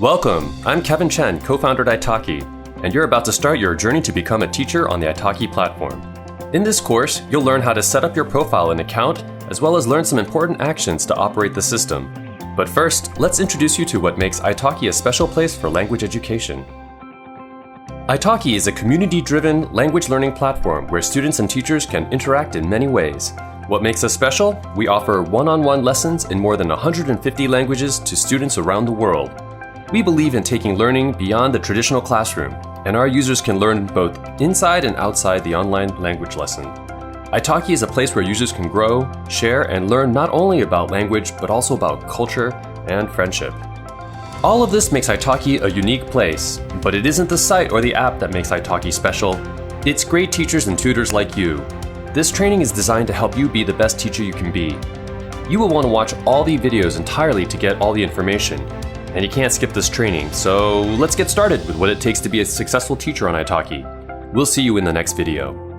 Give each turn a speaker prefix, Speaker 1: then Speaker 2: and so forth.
Speaker 1: Welcome, I'm Kevin Chen, co-founder at Italki, and you're about to start your journey to become a teacher on the Italki platform. In this course, you'll learn how to set up your profile and account, as well as learn some important actions to operate the system. But first, let's introduce you to what makes Italki a special place for language education. Italki is a community-driven language learning platform where students and teachers can interact in many ways. What makes us special? We offer one-on-one lessons in more than 150 languages to students around the world. We believe in taking learning beyond the traditional classroom, and our users can learn both inside and outside the online language lesson. Italki is a place where users can grow, share, and learn not only about language, but also about culture and friendship. All of this makes Italki a unique place, but it isn't the site or the app that makes Italki special. It's great teachers and tutors like you. This training is designed to help you be the best teacher you can be. You will want to watch all the videos entirely to get all the information. And you can't skip this training, so let's get started with what it takes to be a successful teacher on Italki. We'll see you in the next video.